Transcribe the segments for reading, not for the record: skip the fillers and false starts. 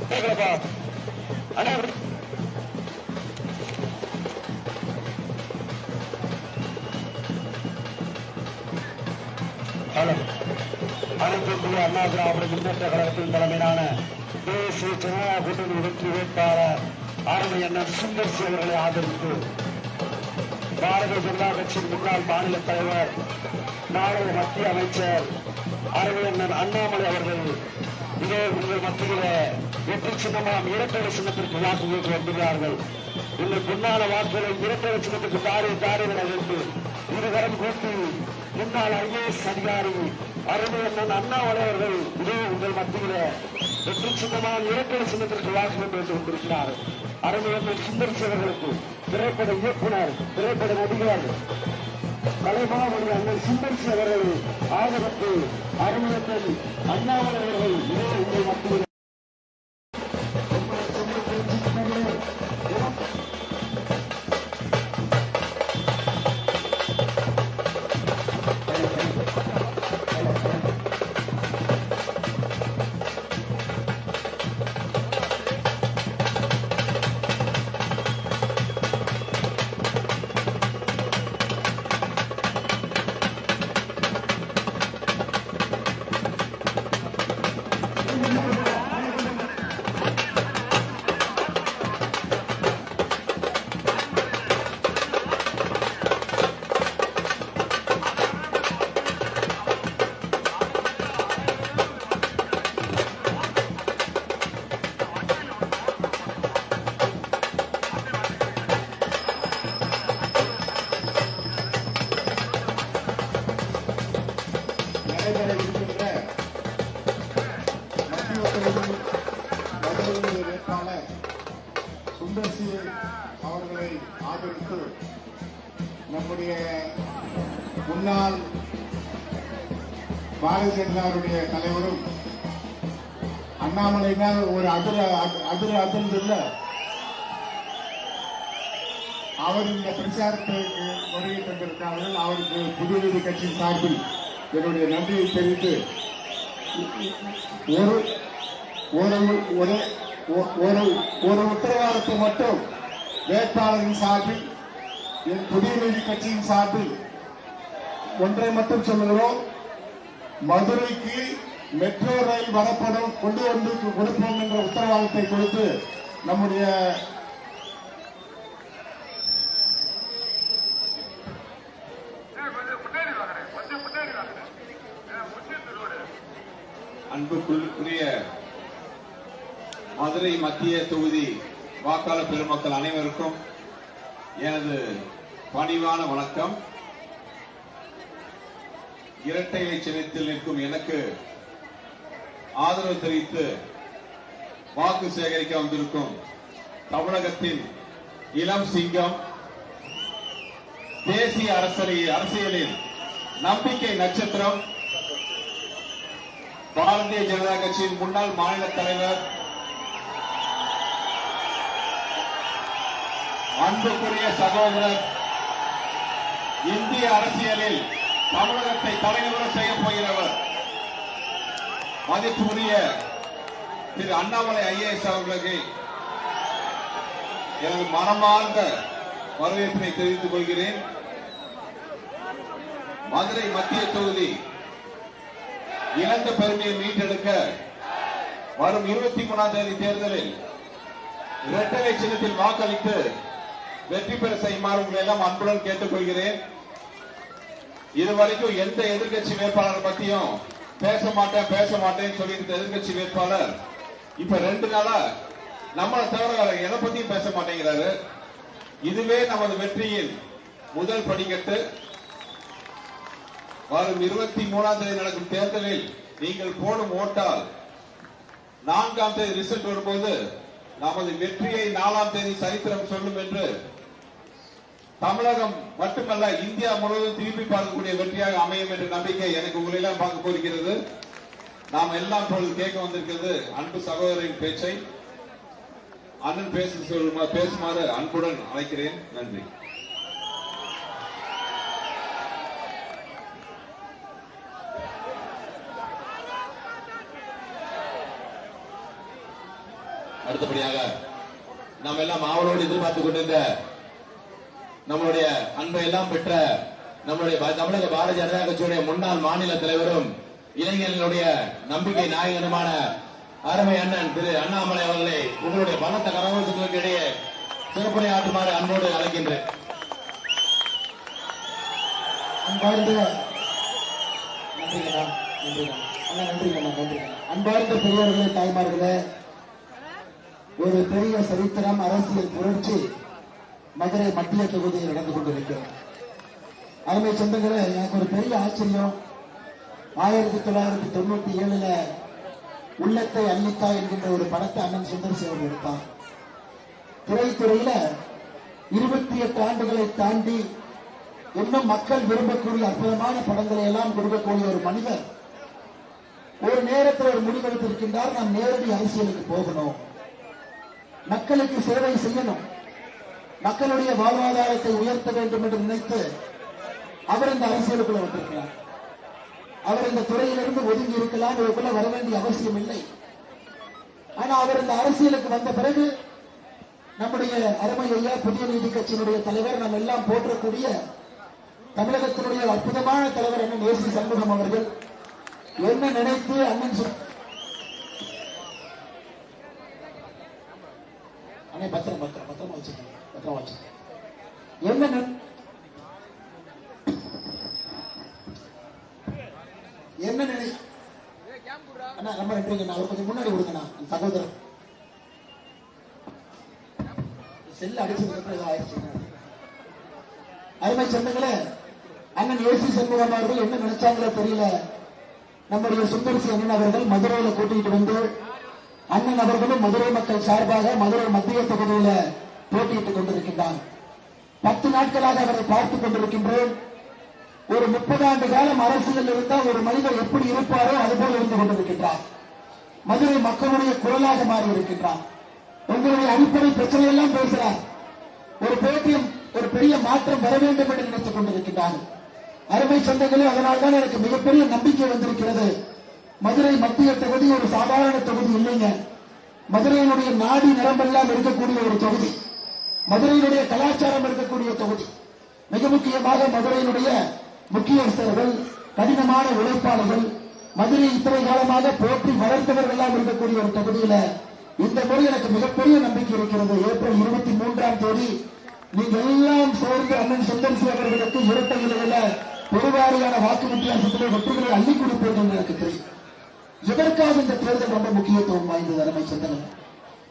அனைத்து அண்ணா திராவிட முன்னேற்ற கழகத்தின் தலைமையிலான தேசிய ஜனநாயக கூட்டணி வெற்றி வேட்பாளர் ஆர்மி அண்ணன் சுந்தர்சி அவர்களை ஆதரித்து பாரதிய ஜனதா கட்சியின் முன்னாள் மாநில தலைவர் நாளைய மத்திய அமைச்சர் ஆர்மி அண்ணன் அண்ணாமலை அவர்கள் இதே உங்கள் மத்தியில வெற்றி சின்னமாம் இரட்டை சின்னத்திற்கு வாக்கு கேட்டு வந்துள்ளார்கள். இந்த பொன்னான வாக்குகளை இரட்டை சின்னத்துக்கு தாரி விட வேண்டும். இருவரும் கூட்டி முன்னாள் IAS அதிகாரி அருமை அண்ணன் அண்ணாமலை அவர்கள் இதே உங்கள் மத்தியில வெற்றி சின்னமான இரட்டை சின்னத்திற்கு வாக்கு கொண்டு வந்திருக்கிறார். அருமை அண்ணன் சுந்தர்சி அவர்களுக்கு திரைப்பட இயக்குனர், திரைப்பட நடிகர் கலைமாமணி அண்ணன் சுந்தர்சி அவர்கள் ஆதரவு அருமை அண்ணன் அண்ணாமலை அவர்கள் இதே உங்கள் மத்தியில் சுந்தர்சி அவர்களை ஆதரித்து நம்முடைய முன்னாள் பாரதிய ஜனதாவுடைய தலைவரும் அண்ணாமலையினால் ஒரு அதிர்ந்து இல்ல அவர் இந்த பிரச்சாரத்திற்கு வருகை தந்திருக்கிறார்கள். அவருக்கு புதுவீதி கட்சியின் சார்பில் என்னுடைய நன்றியை தெரிவித்து ஒரு உத்தரவாதத்தை மட்டும் வேட்பாளரின் சார்பில் என் புதிய நீதி கட்சியின் சார்பில் ஒன்றை மட்டும் சொல்லுகிறோம். மதுரைக்கு மெட்ரோ ரயில் வரப்படும் கொண்டு வந்து கொடுப்போம் என்ற உத்தரவாதத்தை கொடுத்து நம்முடைய அன்புக்குரிய மதுரை மத்திய தொகுதி வாக்காளர் பெருமக்கள் அனைவருக்கும் எனது பணிவான வணக்கம். இரட்டை இலை சின்னத்தில் நிற்கும் எனக்கு ஆதரவு தெரிவித்து வாக்கு சேகரிக்க வந்திருக்கும் தமிழகத்தின் இளம் சிங்கம், தேசிய அரசியலில் நம்பிக்கை நட்சத்திரம், பாரதிய ஜனதா கட்சியின் முன்னாள் மாநில தலைவர், அன்புக்குரிய சகோதரர், இந்திய அரசியலில் தமிழகத்தை தலைநிவர செய்ய போகிறவர், மதிப்புரிய திரு அண்ணாமலை IAS அவர்களுக்கு எனது மனமார்ந்த வரவேற்பினை தெரிவித்துக் கொள்கிறேன். மதுரை மத்திய தொகுதி இழந்த பெருமையை மீட்டெடுக்க வரும் 23ஆம் தேதி தேர்தலில் இரட்டை சின்னத்தில் வாக்களித்து வெற்றி பெற செய்யுமாறு உங்களை எல்லாம் அன்புடன் கேட்டுக் கொள்கிறேன். இதுவரைக்கும் எந்த எதிர்கட்சி வேட்பாளர் பத்தியும் பேச மாட்டேன்னு சொல்லியிருந்த எதிர்கட்சி வேட்பாளர் இப்ப 2 நாளா நம்மளை தவிர எதை பத்தியும் பேச மாட்டேங்கிறாரு. இதுவே நமது வெற்றியின் முதல் படிக்கட்டு. வரும் 23ஆம் தேதி நடக்கும் தேர்தலில் நீங்கள் போடும் ஓட்டால் 4ஆம் தேதி ரிசல்ட் வரும்போது நமது வெற்றியை 4ஆம் தேதி சரித்திரம் சொல்லும் என்று தமிழகம் மட்டுமல்ல இந்தியா முழுவதும் திருப்பி பார்க்கக்கூடிய வெற்றியாக அமையும் என்ற நம்பிக்கை எனக்கு உங்களெல்லாம் பார்க்க போகிறது. நாம் எல்லாம் கேட்க வந்திருக்கிறது அன்பு சகோதரின் பேச்சை. அண்ணன் பேசுமாறு அன்புடன் அழைக்கிறேன். நன்றி. அடுத்தபடியாக நாம் எல்லாம் ஆவலோடு எதிர்பார்த்துக் கொண்டிருந்த நம்மளுடைய அன்பை எல்லாம் பெற்ற நம்முடைய தமிழக பாரதிய ஜனதா கட்சியுடைய முன்னாள் மாநில தலைவரும் இளைஞர்களுடைய நம்பிக்கை நாயகனுமான அருமை அண்ணன் திரு அண்ணாமலை அவர்களை உங்களுடைய பலத்த கரகோஷங்களுக்கு இடையே சிறப்புரை ஆற்றுமாறு அன்போடு அழைக்கின்றேன். அன்பார்ந்த பெரியவர்களே, தாய்மார்களே, ஒரு பெரிய சரித்திரம், அரசியல் புரட்சி மதுரை மத்திய தொகுதியில் நடந்து கொண்டிருக்கிறது. அருமை சொந்தங்களே, எனக்கு ஒரு பெரிய ஆச்சரியம். 1997 உள்ளத்தை அள்ளித்தா என்கின்ற ஒரு படத்தை அண்ணன் சுந்தர் சி அவர்கள் எடுத்தார். திரைத்துறையில 28 ஆண்டுகளை தாண்டி இன்னும் மக்கள் விரும்பக்கூடிய அற்புதமான படங்களை எல்லாம் கொடுக்கக்கூடிய ஒரு மனிதர் ஒரு நேரத்தில் ஒரு முடிவெடுத்திருக்கின்றார். நாம் நேரடி அரசியலுக்கு போகணும், மக்களுக்கு சேவை செய்யணும், மக்களுடைய வாழ்வாதாரத்தை உயர்த்த வேண்டும் என்று நினைத்து அவர் இந்த அரசியலுக்குள்ள வந்திருக்கிறார். அவர் இந்த துறையிலிருந்து ஒதுங்கி இருக்கலாம், இதுக்குள்ள வர வேண்டிய அவசியம் இல்லை. ஆனா அவர் இந்த அரசியலுக்கு வந்த பிறகு நம்முடைய அருமை ஐயா புதிய நீதி கட்சியினுடைய தலைவர், நாம் எல்லாம் போற்றக்கூடிய தமிழகத்தினுடைய அற்புதமான தலைவர் அண்ணன் ஏசி சண்முகம் அவர்கள் என்ன நினைத்து அண்ணன் பத்திரமா வச்சிருக்கேன் என்ன நினை அண்ணா ரொம்ப நன்றிங்க. அவர் கொஞ்சம் முன்னாடி கொடுங்கண்ணா. சகோதரர் செல்ல அடிச்சதுக்கு ஆயிடுச்சு. அருமை சொந்தங்களே, அண்ணன் ஏசி சண்முகம் அவர்கள் என்ன நினைச்சாங்களோ தெரியல, நம்முடைய சுந்தர்சி அண்ணன் அவர்கள் மதுரையில கூட்டிட்டு வந்து அண்ணன் அவர்களும் மதுரை மக்கள் சார்பாக மதுரை மத்திய தொகுதியில போட்டியிட்டுக் கொண்டிருக்கின்றார். 10 நாட்களாக அவரை பார்த்துக் கொண்டிருக்கின்றோம். ஒரு 30 ஆண்டு காலம் அரசியல் இருந்தால் ஒரு மனிதர் எப்படி இருப்பாரோ அதுபோல் இருந்து கொண்டிருக்கின்றார். மதுரை மக்களுடைய குரலாக மாறி இருக்கின்றார். உங்களுடைய அடிப்படை பிரச்சனையெல்லாம் பேசுகிறார். ஒரு பேட்டியம் ஒரு பெரிய மாற்றம் வர வேண்டும் என்று நினைத்துக் கொண்டிருக்கின்றார். அருமை சொந்தங்களே, அதனால்தான் எனக்கு மிகப்பெரிய நம்பிக்கை வந்திருக்கிறது. மதுரை மத்திய தொகுதி ஒரு சாதாரண தொகுதி இல்லைங்க. மதுரையினுடைய நாடி நரம்பெல்லாம் இருக்கக்கூடிய ஒரு தொகுதி, மதுரையினுடைய கலாச்சாரம் இருக்கக்கூடிய தொகுதி. மிக முக்கியமாக மதுரையினுடைய முக்கியஸ்தர்கள், கடினமான உழைப்பாளர்கள், மதுரை இத்தனை காலமாக போற்றி வளர்த்தவர்கள் எல்லாம் இருக்கக்கூடிய ஒரு தொகுதியில இந்த முறை எனக்கு மிகப்பெரிய நம்பிக்கை இருக்கிறது. ஏப்ரல் 23ஆம் தேதி நீங்க எல்லாம் சேர்ந்து அண்ணன் சுந்தர் சி அவர்களுக்கு இரட்டை இலையில பெருவாரியான வாக்கு வித்தியாசத்திலே வெற்றிகளை அள்ளி கொடுப்பீர்கள் என்று எனக்கு தெரியும். எதற்காக இந்த தேர்தல் ரொம்ப முக்கியத்துவம் வாய்ந்தது அருமை சொந்தங்கள்?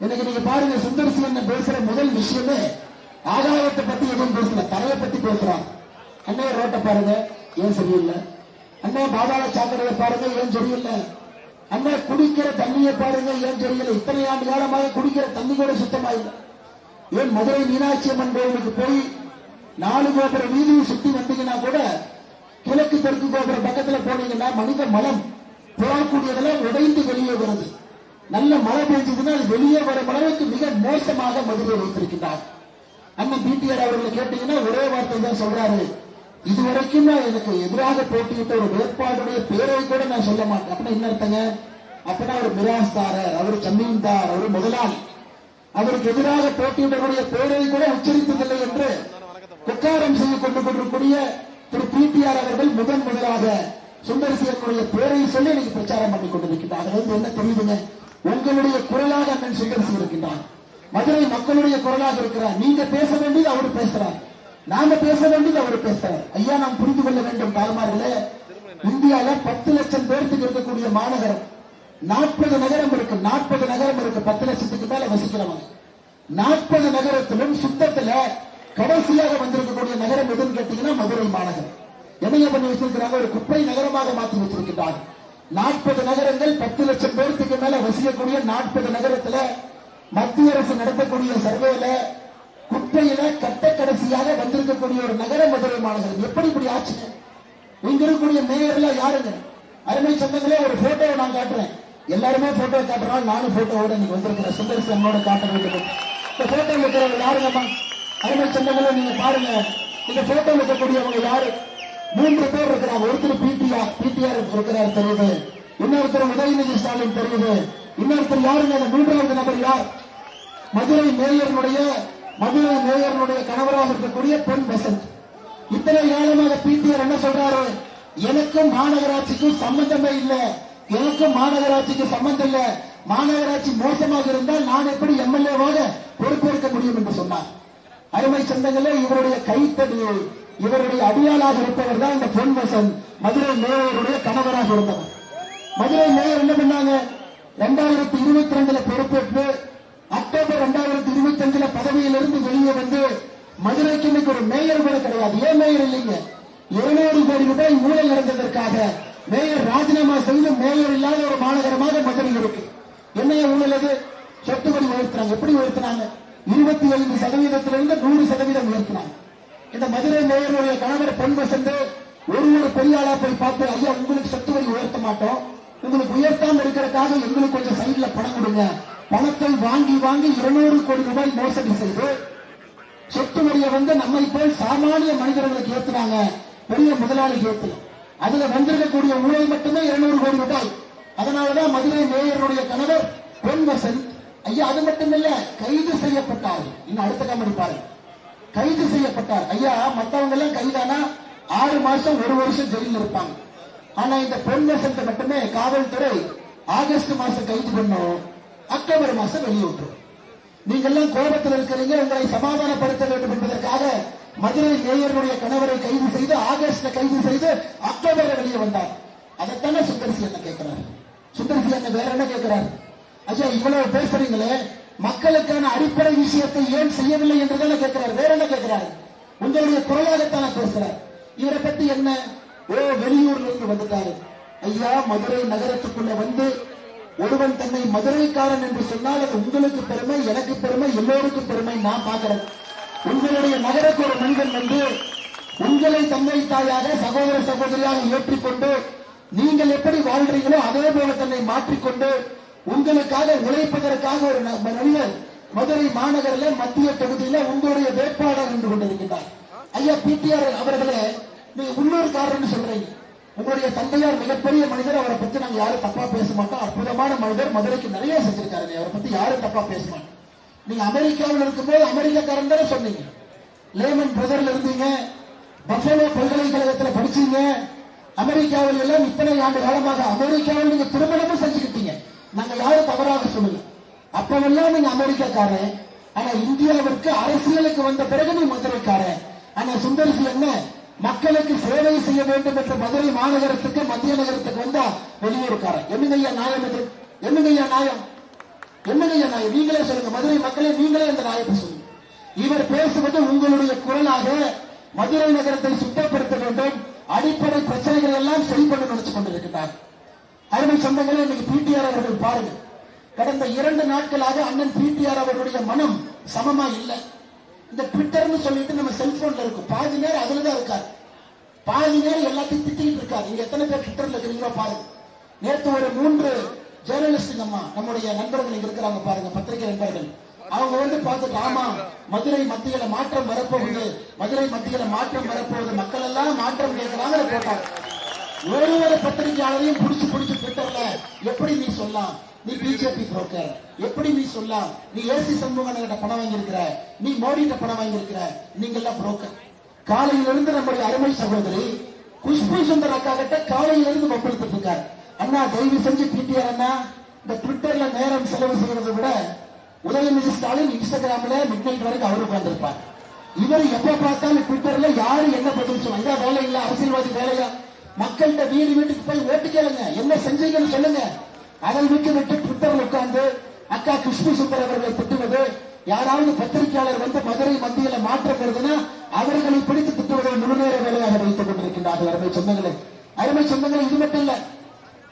எனக்கு நீங்க பாருங்க, சுந்தர் சி அண்ணன் பேசுற முதல் விஷயமே ஆதாரத்தை பத்தி எதுவும் பேசல, தரையை பத்தி பேசுறான். அண்ணே ரோட்டை பாருங்க ஏன் சரியில்லை, அண்ணே பாதாள சாக்கடையை பாருங்க ஏன் சரியில்லை, அண்ணே குடிக்கிற தண்ணியை பாருங்க ஏன் சரியில்லை. இத்தனை ஆண்டு காலமாக குடிக்கிற தண்ணி கூட சுத்தமா இல்லை. ஏன் மதுரை மீனாட்சி அம்மன் கோவிலுக்கு போய் 4 கோபுர வீதியை சுத்தி வந்தீங்கன்னா கூட கிழக்கு தெற்கு கோபுர பக்கத்துல போனீங்கன்னா மனித மலம் போகக்கூடியதெல்லாம் உடைந்து வெளியே வருது. நல்ல மழை பெய்ஞ்சதுன்னா அது வெளியே வரும் அளவுக்கு மிக மோசமாக மதுரை வைத்திருக்கிறார். அண்ணன் பிடிஆர் அவர்களை கேட்டீங்கன்னா ஒரே வார்த்தை தான் சொல்றாரு, இதுவரைக்கும் நான் எனக்கு எதிராக போட்டியிட்ட ஒரு வேட்பாளருடைய பேரை கூட நான் சொல்ல மாட்டேன். அப்படின்னா என்ன அர்த்தங்க? அப்படின்னா அவர் மிராஸ்தாரர், அவர் ஜமீன்தார், அவர் முதலாளி, அவருக்கு எதிராக போட்டியிடக்கூடிய பேரை கூட உச்சரித்ததில்லை என்று குக்காரம் செய்து கொண்டு கொண்டிருக்கூடிய திரு பிடிஆர் அவர்கள் முதலாக சுந்தரசியனுடைய பேரை சொல்லி இன்னைக்கு பிரச்சாரம் பண்ணி கொண்டிருக்கிறார். அதுல என்ன தெரியுதுங்க? உங்களுடைய குரலாக அண்ணன் சுந்தரசி இருக்கின்றார், மதுரை மக்களுடைய குரலாக இருக்கிறார். நீங்க பேச வேண்டியது அவரு பேசுறார், நாம பேச வேண்டியது அவரு பேசுறார். ஐயா, நாம் புரிந்து கொள்ள வேண்டும் தாய்மார்களே, இந்தியால 10 லட்சம் பேருக்கு இருக்கக்கூடிய மாநகரம் 40 நகரம் இருக்கு. 40 நகரம் இருக்கு, 10 லட்சத்துக்கு மேல வசிக்கிறவங்க. 40 நகரத்திலும் சுத்தத்துல கடைசியாக வந்திருக்கக்கூடிய நகரம் எதுன்னு கேட்டீங்கன்னா மதுரை மாநகரம். என்னைய பண்ணி வச்சிருக்கிறாங்க, ஒரு குப்பை நகரமாக மாற்றி வச்சிருக்கிறாங்க. 40 நகரங்கள் 10 லட்சம் பேருக்கு மேல வசிக்கக்கூடிய 40 நகரத்துல மத்திய அரசு நடத்தக்கூடிய சர்வேல குப்பையில கட்ட கடைசியாக வந்திருக்கக்கூடிய ஒரு நகரம் மதுரை மாநகரம். எப்படி இப்படி ஆச்சுங்க? இங்க இருக்கக்கூடிய மேயர்ல யாருங்க? அருமை சொந்தங்களே, ஒரு போட்டோவை நான் காட்டுறேன். எல்லாருமே போட்டோ காட்டுறாங்க, நானும் போட்டோவோட நீங்க வந்திருக்கிறேன். சுந்தர் அண்ணோட காட்ட வேண்டும். இந்த போட்டோ இருக்கிறவங்க யாருங்கம்மா? அருமை சொந்தங்களே, நீங்க பாருங்க, இந்த போட்டோ இருக்கக்கூடியவங்க யாரு? 3 பேர் இருக்கிறாங்க. ஒருத்தர் பிடிஆர் இருக்கிறார் தெரியுது, இன்னொருத்தர் உதயநிதி ஸ்டாலின் தெரியுது, இன்னொருத்தர் யாருங்க? அந்த 3வது நபர் யார்? மதுரை மேயருடைய கணவராக இருக்கக்கூடிய பொன் வசந்த். இத்தனை காலமாக பிடிஆர் என்ன சொல்றாரு? எனக்கும் மாநகராட்சிக்கும் சம்பந்தமே இல்லை, எனக்கும் மாநகராட்சிக்கு சம்பந்தம் இல்லை, மாநகராட்சி மோசமாக இருந்தால் நான் எப்படி எம்எல்ஏவாக பொறுப்பேற்க முடியும் என்று சொன்னார். அருமை சொந்தங்களே, இவருடைய கைத்தடி, இவருடைய அடியாளாக இருப்பவர் தான் இந்த பொன் வசந்த், மதுரை மேயருடைய கணவராக இருந்தவர். மதுரை மேயர் என்ன பண்ணாங்க? 2022 பொறுப்பேற்று அக்டோபர் 2025 பதவியிலிருந்து வெளியே வந்து மதுரைக்கு இன்னைக்கு ஒரு மேயர் கூட கிடையாது. ஏன் மேயர் இல்லைங்க? 200 கோடி ரூபாய் ஊழல் நடந்ததற்காக மேயர் ராஜினாமா செய்து மேயர் இல்லாத ஒரு மாநகரமாக மதுரை இருக்கு. என்ன ஊழல் அது? சொத்து வரி உயர்த்தினாங்க. எப்படி உயர்த்தினாங்க? 25%-லிருந்து 100% உயர்த்தினாங்க. இந்த மதுரை மேயருடைய கணவர் பொன் வசந்த் ஒரு பெரிய ஆளா போய் பார்த்து, ஐயா உங்களுக்கு சொத்து வரி உயர்த்த மாட்டோம், உங்களுக்கு உயர்த்தாம இருக்கிறதுக்காக எங்களுக்கு கொஞ்சம் சைட்ல பணம் கொடுங்க. பணத்தை வாங்கி 200 கோடி ரூபாய் மோசடி செய்து சொத்து வரியை நம்மை போல் சாமானிய மனிதர்களுக்கு ஏத்துனாங்க, பெரிய முதலாளிக்கு ஏத்துல. அதுல வந்திருக்கக்கூடிய ஊழல் மட்டுமே 200 கோடி ரூபாய். அதனாலதான் மதுரை மேயருடைய கணவர் பொன் வசந்த் ஐயா அது மட்டுமில்ல, கைது செய்யப்பட்டார். இன்னும் அடுத்த காமெடி பாருங்க, கைது செய்யப்பட்டார். ஐயா மத்தவங்க எல்லாம் கைதானா 6 மாசம் 1 வருஷம் ஜெயிலில் இருப்பாங்க. ஆனா இந்த பொன் வசந்த் மட்டுமே காவல்துறை ஆகஸ்ட் மாசம் கைது பண்ணும், அக்டோபர் மாசம் வெளியிட்டு. நீங்க எல்லாம் கோபத்தில் இருக்கிறீங்க, உங்களை சமாதானப்படுத்த வேண்டும் என்பதற்காக மதுரை மேயருடைய கணவரை கைது செய்து ஆகஸ்ட்ல கைது செய்து அக்டோபர்ல வெளியே வந்தார். அதைத்தானே சுந்தர்சி என்ன கேட்கிறார்? சுந்தர்சி என்ன வேற என்ன கேட்கிறார்? ஐயா இவ்வளவு பேசுறீங்களே, மக்களுக்கான அடிப்படை விஷயத்தை ஏன் செய்யவில்லை என்றுதானே கேட்கிறார். வேற என்ன கேட்கிறார்? உங்களுடைய குரலாகத்தான பேசுறார். இவரை பத்தி என்ன? வெளியூர்ல இருந்து வந்துட்டாரு. ஐயா மதுரை நகரத்துக்குள்ள வந்து ஒருவன் தன்னை மதுரைக்காரன் என்று சொன்னால் அது உங்களுக்கு பெருமை, எனக்கு பெருமை, எல்லோருக்கும் பெருமை. நான் பார்க்கிறேன், உங்களுடைய நகருக்கு ஒரு மனிதன் வந்து உங்களை தந்தை தாயாக சகோதர சகோதரியாக ஏற்றிக்கொண்டு நீங்கள் எப்படி வாழ்றீங்களோ அதே போல தன்னை மாற்றிக்கொண்டு உங்களுக்காக உழைப்பதற்காக ஒரு மனிதர் மதுரை மாநகரில் மத்திய தொகுதியில உங்களுடைய வேட்பாளர் நின்று கொண்டிருக்கிறார். ஐயா பிடிஆர் அவர்களே, நீங்க உள்ளூர்காரன்னு சொல்றீங்க. உங்களுடைய தந்தையார் மிகப்பெரிய மனிதர், அவரை பத்தி நாங்க யாரும் தப்பா பேச மாட்டோம். அற்புதமான மனிதர், மதுரைக்கு நிறைய செஞ்சிருக்காரு. அவரை பத்தி யாரும் தப்பா பேச மாட்டோம். நீங்க அமெரிக்காவில் இருக்கும்போது அமெரிக்காக்காரன் தானே சொன்னீங்க. லேமன் பிரதர்ல இருந்தீங்க, பஃபலோ பல்கலைக்கழகத்தில் படிச்சீங்க. அமெரிக்காவில் எல்லாம் இத்தனை ஆண்டு காலமாக அமெரிக்காவில் நீங்க திருமணமும் செஞ்சுக்கிட்டீங்க. நாங்க யாரும் தவறாக சொல்லல. அப்பவெல்லாம் நீங்க அமெரிக்காக்காரன். ஆனா இந்தியாவிற்கு அரசியலுக்கு வந்த பிறகு நீ மதுரைக்காரன். ஆனா சுந்தர்சி என்ன? மக்களுக்கு சேவை செய்ய வேண்டும் என்ற மதுரை மாநகரத்துக்கு மத்திய நகரத்துக்கு வந்தா வெளியூருக்காரன். என்னங்கய்யா நியாயம் இது? என்னங்கய்யா நியாயம்? என்னங்கய்யா நியாயம்? நீங்களே சொல்லுங்க, மதுரை மக்களே நீங்களே இந்த நியாயத்தை சொல்லுங்க. இவர் பேசுவது உங்களுடைய குரலாக மதுரை நகரத்தை சுத்தப்படுத்த வேண்டும், அடிப்படை பிரச்சனைகள் எல்லாம் சரி பண்ண நினைச்சு கொண்டிருக்கிறார். அருமை சொந்தங்களே, இன்னைக்கு பிடிஆர் அவர்கள் பாருங்க, கடந்த 2 நாட்களாக அண்ணன் பிடிஆர் அவர்களுடைய மனம் சமமா இல்லை. இந்த ட்விட்டர்னு சொல்லிட்டு நம்ம செல்போன்ல இருக்கும், பாதி நேரம் அதுலதான் இருக்காரு, பாதி நேரம் எல்லாத்தையும் திட்டிட்டு இருக்காரு. நீங்க எத்தனை பேர் ட்விட்டர்ல இருக்கிறீங்களோ பாருங்க. நேற்று ஒரு 3 ஜேர்னலிஸ்ட் நம்முடைய நண்பர்கள் இங்க இருக்கிறாங்க பாருங்க, பத்திரிகை நண்பர்கள். அவங்க வந்து பார்த்துட்டு, ஆமா மதுரை மத்தியில மாற்றம் வரப்போகுது, மதுரை மத்தியில மாற்றம் வரப்போகுது, மக்கள் எல்லாம் மாற்றம் கேட்கிறாங்க போட்டாங்க. ஒரு பத்திரிகையாளரையும் புடிச்சு ட்விட்டர்ல எப்படி நீ சொல்லலாம், நீ பிஜேபி புரோக்கர், எப்படி நீ சொல்லலாம், நீ ஏசி சண்முகன் கிட்ட பணம் வாங்கியிருக்கிற, நீ மோடி கிட்ட பணம் வாங்கியிருக்கிற, நீங்க எல்லாம் புரோக்கர். காலையிலிருந்து நம்முடைய அருமை சகோதரி குஷ்பு சுந்தர் அக்கா கிட்ட காலையிலிருந்து வம்பிழுத்துட்டு இருக்காரு. அண்ணா தயவு செஞ்சு பிடிஆர் அண்ணா, இந்த ட்விட்டர்ல நேரம் செலவு செய்யறதை விட உதயநிதி ஸ்டாலின் இன்ஸ்டாகிராம்ல மிட் நைட் வரைக்கும் அவரு உட்கார்ந்திருப்பார். இவர் எப்ப பார்த்தாலும் ட்விட்டர்ல யாரு என்ன பதில் சொல்லுங்க, வேலை இல்ல, அரசியல்வாதி வேலையா? மக்கள்கிட்ட வீட்டுக்கு போய் ஓட்டு கேளுங்க, என்ன செஞ்சீங்கன்னு சொல்லுங்க. அதை விட்டு ட்விட்டர்ல உட்கார்ந்து அக்கா குஷ்பு சுந்தர் அவர்களை திட்டுவது, யாராவது பத்திரிகையாளர் வந்து மதுரை மத்தியில மாற்றம் வருதுன்னா அவர்களை பிடித்து திட்டுவதை முழுநேர வேலையாக வைத்துக் கொண்டிருக்கின்றார்கள். அருமை சொந்தங்களை, இது மட்டும் இல்ல,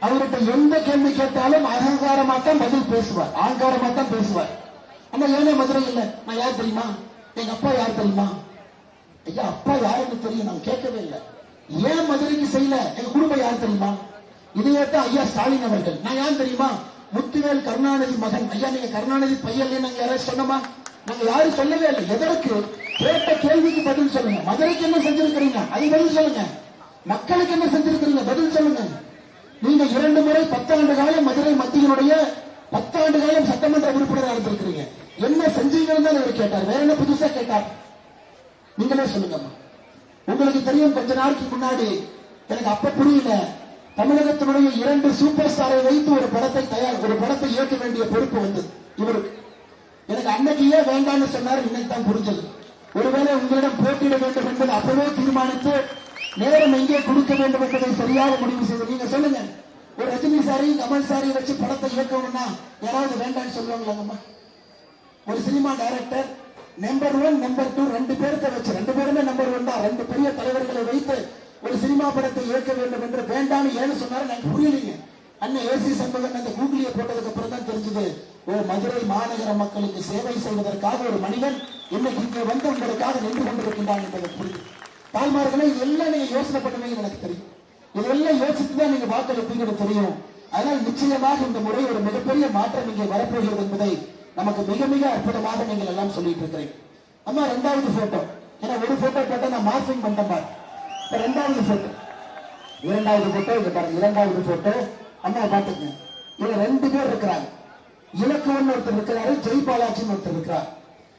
அவர்கிட்ட எந்த கேள்வி கேட்டாலும் அகங்காரமா தான் பதில் பேசுவார், ஆங்காரமா தான் பேசுவார். ஆனா ஏனே மதுரை இல்ல, நான் யார் தெரியுமா, எங்க அப்பா யார் தெரியுமா? ஐயா அப்பா யாருன்னு தெரியும், நான் கேட்கவே இல்லை. ஏன் மதுரைக்கு செய்யல? எங்க குடும்பம் யார் தெரியுமா? இதையேத்தான் ஐயா ஸ்டாலின் அவர்கள். நான் யார் தெரியுமா? முத்துவேல் கருணாநிதி மகன். ஐயா நீங்க கருணாநிதி பையன் நாங்க யாராவது சொன்னோமா? நாங்க யாரும் சொல்லவே இல்லை. எதற்கு? கேட்ட கேள்விக்கு பதில் சொல்லுங்க. மதுரைக்கு என்ன செஞ்சிருக்கிறீங்க அது பதில் சொல்லுங்க. மக்களுக்கு என்ன செஞ்சிருக்கிறீங்க பதில் சொல்லுங்க. நீங்க 2 முறை 10 ஆண்டு காலம் மதுரை மத்தியினுடைய 10 ஆண்டு காலம் சட்டமன்ற உறுப்பினராக இருந்திருக்கிறீங்க. என்ன செஞ்சீங்கன்னு தான் அவர் கேட்டார், வேற என்ன புதுசா கேட்டார்? நீங்களே சொல்லுங்கம்மா. உங்களுக்கு தெரியும், கொஞ்ச நாளைக்கு முன்னாடி எனக்கு அப்ப புரியல, தமிழகத்தினுடைய 2 சூப்பர் ஸ்டாரை வைத்து ஒரு படத்தை இயக்க வேண்டிய பொறுப்பு வந்தது இவருக்கு. எனக்கு அன்னைக்கு ஏன் வேண்டாம்னு சொன்னார், இன்னைக்கு தான் புரிஞ்சது. ஒருவேளை உங்களிடம் போட்டியிட வேண்டும் என்பதை அப்பவே தீர்மானித்து நேரம் எங்கே கொடுக்க வேண்டும் என்பதை சரியாக முடிவு செய்து. நீங்க சொல்லுங்க, ஒரு ரஜினி சாரையும் கமல் சாரையும் வச்சு படத்தை இயக்கணும்னா யாராவது வேண்டாம்னு சொல்லுவாங்களாங்கம்மா? ஒரு சினிமா டைரக்டர் நம்பர் 1 நம்பர் 2 2 பேருக்கு வச்சு, 2 பேருமே நம்பர் 1 தான், 2 பெரிய தலைவர்களை வைத்து ஒரு சினிமா படத்தை இயக்க வேண்டும் என்று வேண்டாம்னு ஏன்னு சொன்னாரு எனக்கு புரியலீங்க. அண்ணன் ஏசி சண்முகன் அந்த கூகுளியை போட்டதுக்கு அப்புறம் தான் தெரிஞ்சது, ஓ மதுரை மாநகர மக்களுக்கு சேவை செய்வதற்காக ஒரு மனிதன் இன்னைக்கு இங்கே வந்து உங்களுக்காக நின்று கொண்டிருக்கின்றான் என்பதை புரியுது. தாய்மார்களே, இதெல்லாம் நீங்க யோசனை பண்ணுவீங்க எனக்கு தெரியும். இதெல்லாம் யோசித்து தான் நீங்க வாக்களிப்பீங்கன்னு தெரியும். அதனால் நிச்சயமாக இந்த முறை ஒரு மிகப்பெரிய மாற்றம் இங்கே வரப்போகிறது என்பதை நமக்கு மிக மிக அற்புதமாக நீங்கள் எல்லாம் சொல்லிட்டு இருக்கிறீங்க. அம்மா, 2வது போட்டோ, ஏன்னா ஒரு போட்டோ போட்டா நான் மார்க்கிங் பண்ண பாரு. 2வது போட்டோ இங்க பாருங்க. 2வது போட்டோ அம்மா பாத்துங்க. இதுல 2 பேர் இருக்கிறாங்க. இலக்குவன் ஒருத்தர் இருக்கிறாரு, ஜெய்பாலாஜின்னு ஒருத்தர் இருக்கிறார்.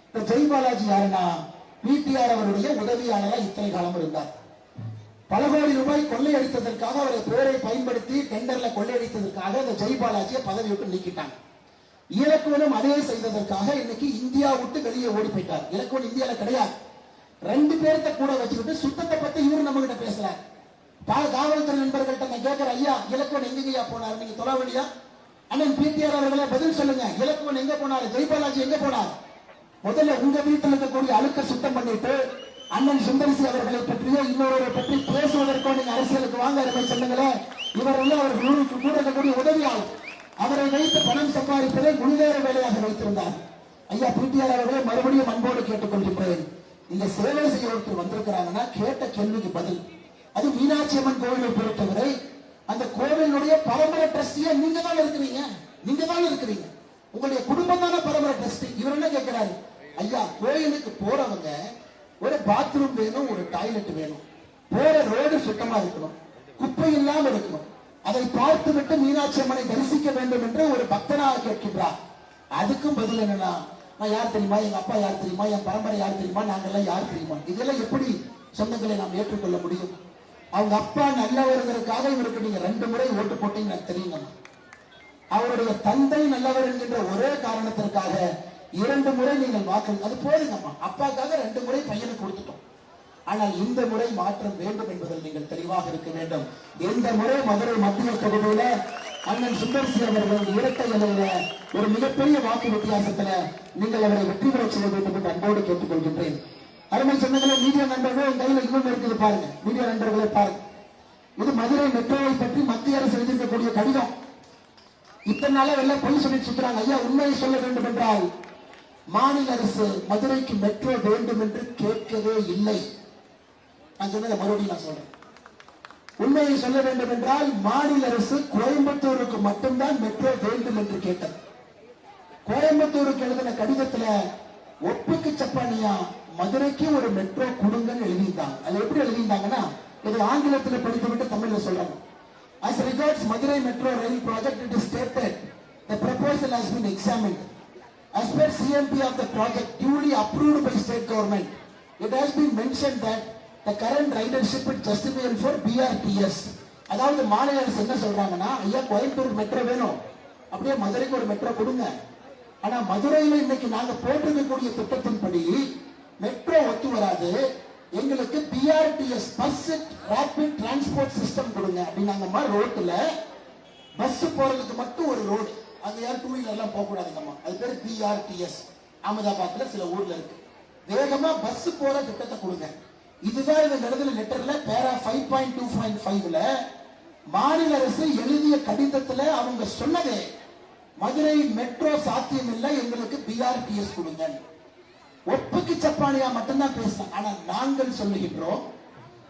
இந்த ஜெய்பாலாஜி யாருன்னா பிடிஆர் அவருடைய உதவியாளரா இத்தனை காலம் இருந்தார். பல கோடி ரூபாய் கொள்ளையடித்ததற்காக அவரை பேரை பயன்படுத்தி டெண்டர்ல கொள்ளையடித்ததற்காக இந்த ஜெய்பாலாஜியை பதவி விட்டு நீக்கிட்டாங்க. இலக்குவனும் அதே செய்ததற்காக இன்னைக்கு இந்தியா விட்டு வெளியே ஓடி போயிட்டார். இலக்குவன் இந்தியால கிடையாது. 2 பேர்த்த கூட வச்சுக்கிட்டு சுத்தத்தை பத்தி இவரு நம்ம கிட்ட பேசுறாரு. காவல்துறை நண்பர்கள்ட்ட நான் கேட்கிறேன், ஐயா இலக்குவன் எங்கேயா போனார்? நீங்க தொலைவடியா அண்ணன் பிடிஆர் அவர்களை பதில் சொல்லுங்க. இலக்குவன் எங்க போனாரு? ஜெய்பாலாஜி எங்க போனார்? முதல்ல உங்க வீட்டில் இருக்கக்கூடிய அழுக்க சுத்தம் பண்ணிட்டு அண்ணன் சுந்தரிசி அவர்களை பற்றியோ இன்னொரு பற்றி பேசுவதற்கோ நீங்க அரசியலுக்கு வாங்க அருமை சொன்னீங்களே, இவரெல்லாம் அவர்களுக்கு கூட இருக்கக்கூடிய உதவியாளர். அவரை வைத்து பணம் சம்பாதிப்பதை முழுநேர வேலையாக வைத்திருந்தார். ஐயா பிடிஆர் அவர்களே, மறுபடியும் அன்போடு கேட்டுக்கொள்கின்றேன். இங்க சேவை செய்ய ஒருத்தர் வந்திருக்கிறாங்கன்னா கேட்ட கேள்விக்கு பதில். அது மீனாட்சி அம்மன் கோவிலை பொறுத்தவரை அந்த கோவிலுடைய பரம்பரை ட்ரஸ்டியா நீங்க தான் இருக்கிறீங்க. உங்களுடைய குடும்பம் தானே பரம்பரை ட்ரஸ்டி. இவர் என்ன கேட்கிறாரு, ஐயா கோயிலுக்கு போறவங்க ஒரு பாத்ரூம் வேணும், ஒரு டாய்லெட் வேணும், போற ரோடு சுத்தமா இருக்கணும், குப்பை இல்லாம இருக்கணும், அதை பார்த்து விட்டு மீனாட்சி அம்மனை தரிசிக்க வேண்டும் என்று ஒரு பக்தனாக கேட்கின்றார். அதுக்கும் பதில் என்னன்னா, நான் யார் தெரியுமா, எங்க அப்பா யார் தெரியுமா, என் பரம்பரை யார் தெரியுமா, நாங்கெல்லாம் யார் தெரியுமா? இதெல்லாம் எப்படி சொந்தங்களை நாம் ஏற்றுக்கொள்ள முடியும்? அவங்க அப்பா நல்லவர்களுக்காக இவருக்கு நீங்க 2 முறை ஓட்டு போட்டீங்க எனக்கு தெரியுங்க. அவருடைய தந்தை நல்லவர் என்கின்ற ஒரே காரணத்திற்காக 2 முறை நீங்கள் வாக்களி, அது போதுங்கம்மா. அப்பாக்காக 2 முறை பையனுக்கு கொடுத்துட்டோம். ஆனால் இந்த முறை மாற்றம் வேண்டும் என்பதில் நீங்கள் தெளிவாக இருக்க வேண்டும். இந்த முறை மதுரை மத்திய தொகுதியில அண்ணன் சுந்தர்சி அவர்கள் இரட்டை இலையில ஒரு மிகப்பெரிய வாக்கு வித்தியாசத்துல நீங்கள் அவரை வெற்றி பெற செய்ய வேண்டும் என்று அன்போடு கேட்டுக்கொள்கின்றேன். அருமை சொன்னதில் மீடியா நண்பர்கள் என் கையில் இன்னும் இருக்குது பாருங்க. மீடியா நண்பர்களை பாருங்க. இது மதுரை மெட்ரோவை பற்றி மத்திய அரசு எழுதியிருக்கக்கூடிய கடிதம். இத்தனை நாளா எல்லாம் பொய் சொல்லி சுற்றுறாங்க. ஐயா உண்மையை சொல்ல வேண்டும் என்றால் மாநில அரசு மதுரைக்கு மெட்ரோ வேண்டும் என்று கேட்கவே இல்லை. நான் சொன்னதை மறுபடியும் நான் சொல்றேன். உண்மையை சொல்ல வேண்டும் என்றால் மாநில அரசு கோயம்புத்தூருக்கு மட்டும்தான் மெட்ரோ வேண்டும் என்று கேட்டது. கோயம்புத்தூருக்கு எழுதின கடிதத்துல ஒப்புக்கு சப்பானியா மதுரைக்கு ஒரு மெட்ரோ கொடுங்கன்னு எழுதியிருந்தாங்க. அது எப்படி எழுதியிருந்தாங்கன்னா, இது ஆங்கிலத்தில் படித்துவிட்டு தமிழ்ல சொல்றாங்க. As regards Madurai Metro Rail project, it is stated the proposal has been examined. As per CMP of the project duly approved by state government, it has been mentioned that the current ridership is justifiable for BRTS. அதாவது மாநில அரசு என்ன சொல்றாங்கன்னா, ஐயா Coimbatore metro வேணும், அப்படியே மதுரைக்கு ஒரு மெட்ரோ கொடுங்க. ஆனா மதுரையில இன்னைக்கு நாங்க போட்டிருக்கக்கூடிய திட்டத்தின்படி மெட்ரோ ஒத்து வராது, எங்களுக்கு BRTS bus rapid transport system கொடுங்க அப்படின்னாங்கம்மா. ரோட்ல பஸ் போறதுக்கு மட்டும் ஒரு ரோடு, அங்க யாரும் 2 வீலர் எல்லாம் போக கூடாதுங்கம்மா. அது பேரு பிஆர்டிஎஸ். அகமதாபாத்ல சில ஊர்ல இருக்கு. வேகமா பஸ் போற திட்டத்தை கொடுங்க. இதுதான் இந்த எழுதின லெட்டர்ல பேரா 5.2.5ல மாநில அரசு எழுதிய கடிதத்துல அவங்க சொன்னதே, மதுரை மெட்ரோ சாத்தியம் இல்லை, எங்களுக்கு பிஆர்டிஎஸ் கொடுங்க. ஒப்புக்கு சப்பானியா மட்டும்தான் பேசினாங்க. ஆனா நாங்கள் சொல்லுகின்றோம்,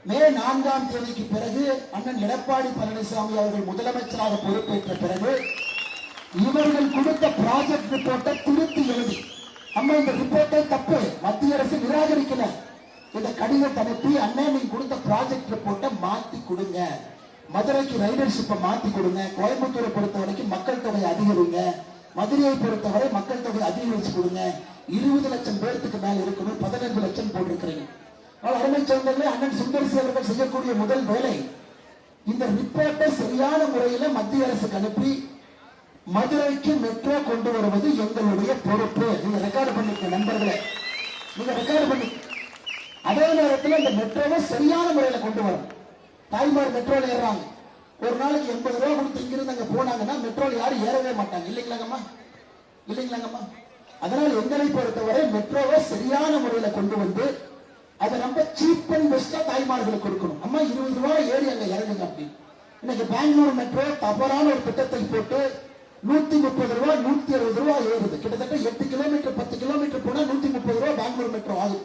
மே 4ஆம் தேதிக்கு பிறகு அண்ணன் எடப்பாடி பழனிசாமி அவர்கள் முதலமைச்சராக பொறுப்பேற்ற பிறகு இவர்கள் கொடுத்த ப்ராஜெக்ட் ரிப்போர்ட்டை திருத்தி எழுதி, அம்மா இந்த ரிப்போர்ட்டை தப்பு, மத்திய அரசு நிராகரிக்கல, இந்த கடிதத்தை அனுப்பி அண்ணன் நீங்க கொடுத்த ப்ராஜெக்ட் ரிப்போர்ட்டை மாத்தி கொடுங்க, மதுரைக்கு ரைடர்ஷிப்பை மாத்தி கொடுங்க, கோயம்புத்தூரை பொறுத்த வரைக்கும் மக்கள் தொகை அதிகரிங்க, மதுரையை பொறுத்தவரை மக்கள் தொகை அதிகரிச்சு கொடுங்க, 20 லட்சம் பேருக்கு மேல இருக்கணும், 15 லட்சம் போட்டிருக்கிறீங்க. அருமை சொந்தங்களே, அண்ணன் சுந்தர்சி அவர்கள் செய்யக்கூடிய முதல் வேலை இந்த ரிப்போர்ட்டை சரியான முறையில மத்திய அரசுக்கு அனுப்பி மதுரைக்கு மெட்ரோ கொண்டு வருவது எங்களுடைய பொறுப்பு. நீங்க ரெக்கார்டு பண்ணிக்க நண்பர்களே, நீங்க ரெக்கார்டு பண்ணி அதே நேரத்தில் இந்த மெட்ரோவை சரியான முறையில கொண்டு வரும். தாய்மார் மெட்ரோல ஏறாங்க, ஒரு நாளைக்கு 80 ரூபாய் கொடுத்து இங்கிருந்து அங்க போனாங்கன்னா மெட்ரோல யாரும் ஏறவே மாட்டாங்க. இல்லைங்களாங்கம்மா, இல்லைங்களாங்கம்மா. அதனால எங்களை பொறுத்தவரை மெட்ரோவை சரியான முறையில கொண்டு வந்து அதை நம்ம சீப் அண்ட் பெஸ்டா தாய்மார்களுக்கு கொடுக்கணும். அம்மா 20 ரூபாய் ஏறி அங்க இறங்குங்க அப்படின்னு. இன்னைக்கு பெங்களூர் மெட்ரோ தவறான ஒரு திட்டத்தை போட்டு 130 ரூபாய் 160 ரூபாய் ஏறுது. கிட்டத்தட்ட 8 கிலோமீட்டர் 10 கிலோமீட்டர் போனா 130 ரூபாய் பெங்களூர் மெட்ரோ ஆகுது.